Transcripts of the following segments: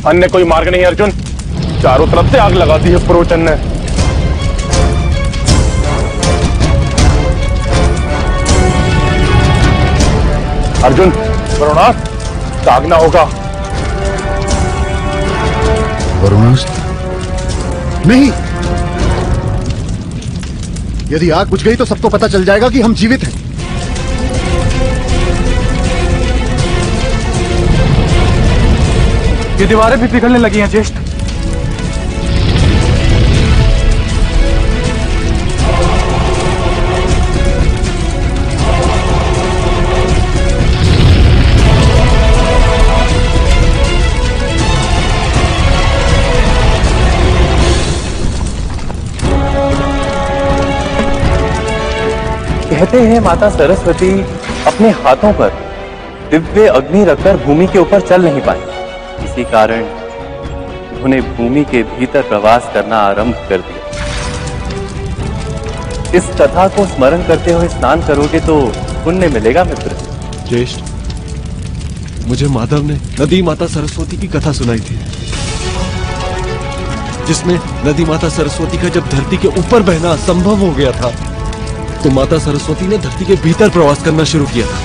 अन्य कोई मार्ग नहीं अर्जुन। चारों तरफ से आग लगा दी है पुरोचन ने। अर्जुन, वरुणास्त्र दागना होगा। वरुणास्त्र? नहीं, यदि आग बुझ गई तो सबको पता चल जाएगा कि हम जीवित हैं। ये दीवारें भी पिघलने लगी हैं ज्येष्ठ। कहते हैं माता सरस्वती अपने हाथों पर दिव्य अग्नि रखकर भूमि के ऊपर चल नहीं पाई। इसी कारण उन्होंने भूमि के भीतर प्रवास करना आरंभ कर दिया। इस कथा को स्मरण करते हुए स्नान करोगे तो पुण्य मिलेगा मित्र। ज्येष्ठ, मुझे माधव ने नदी माता सरस्वती की कथा सुनाई थी, जिसमें नदी माता सरस्वती का जब धरती के ऊपर बहना असंभव हो गया था तो माता सरस्वती ने धरती के भीतर प्रवास करना शुरू किया था।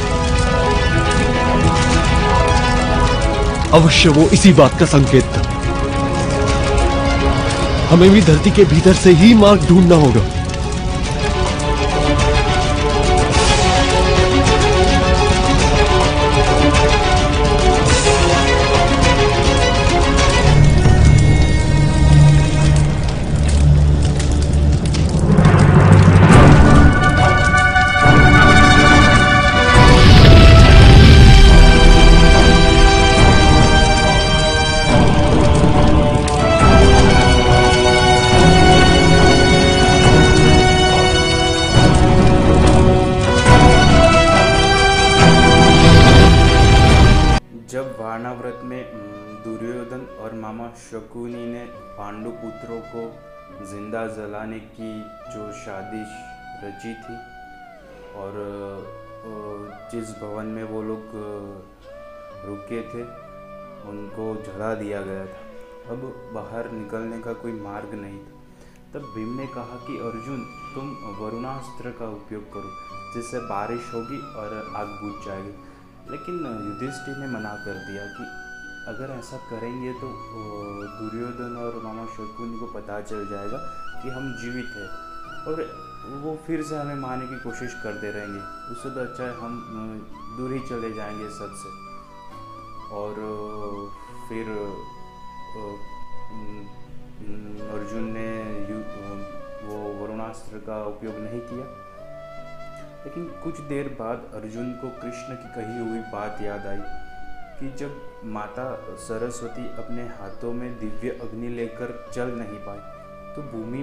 अवश्य वो इसी बात का संकेत था। हमें भी धरती के भीतर से ही मार्ग ढूंढना होगा। व्रत में दुर्योधन और मामा शकुनी ने पांडु पुत्रों को जिंदा जलाने की जो साजिश रची थी और जिस भवन में वो लोग रुके थे उनको जला दिया गया था। अब बाहर निकलने का कोई मार्ग नहीं था। तब भीम ने कहा कि अर्जुन, तुम वरुणास्त्र का उपयोग करो, जिससे बारिश होगी और आग बुझ जाएगी। लेकिन युधिष्ठिर ने मना कर दिया कि अगर ऐसा करेंगे तो दुर्योधन और मामा शकुनी को पता चल जाएगा कि हम जीवित हैं और वो फिर से हमें मारने की कोशिश करते रहेंगे। उससे तो अच्छा है हम दूर ही चले जाएंगे सबसे। और फिर अर्जुन ने वो वरुणास्त्र का उपयोग नहीं किया। लेकिन कुछ देर बाद अर्जुन को कृष्ण की कही हुई बात याद आई कि जब माता सरस्वती अपने हाथों में दिव्य अग्नि लेकर चल नहीं पाई तो भूमि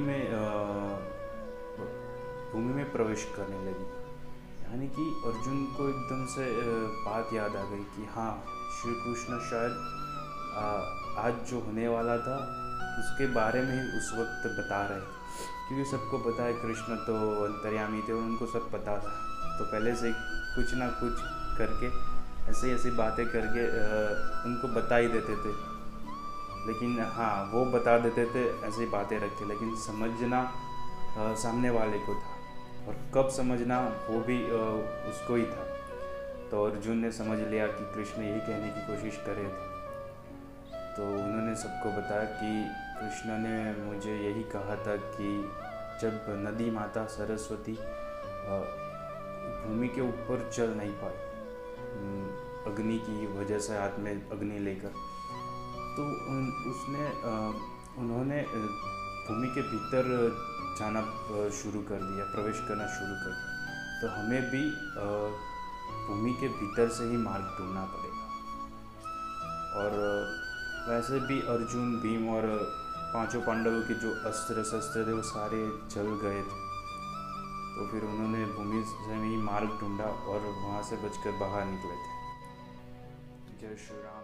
में प्रवेश करने लगी। यानी कि अर्जुन को एकदम से बात याद आ गई कि हाँ, श्री कृष्ण शायद आज जो होने वाला था उसके बारे में ही उस वक्त बता रहे, क्योंकि सबको पता है कृष्ण तो अंतर्यामी थे और उनको सब पता था। तो पहले से कुछ ना कुछ करके ऐसी बातें करके उनको बता ही देते थे। लेकिन हाँ, वो बता देते थे ऐसी बातें रख के, लेकिन समझना सामने वाले को था और कब समझना वो भी उसको ही था। तो अर्जुन ने समझ लिया कि कृष्ण यही कहने की कोशिश कर रहे थे। तो उन्होंने सबको बताया कि कृष्ण ने मुझे यही कहा था कि जब नदी माता सरस्वती भूमि के ऊपर चल नहीं पाई अग्नि की वजह से, हाथ में अग्नि लेकर, तो उन्होंने भूमि के भीतर जाना शुरू कर दिया, प्रवेश करना शुरू कर दिया। तो हमें भी भूमि के भीतर से ही मार्ग ढूंढना पड़ेगा। और वैसे भी अर्जुन, भीम और पांचों पांडवों के जो अस्त्र शस्त्र थे वो सारे जल गए थे। तो फिर उन्होंने भूमि से ही मार्ग ढूंढा और वहाँ से बचकर बाहर निकले थे। जय श्री राम।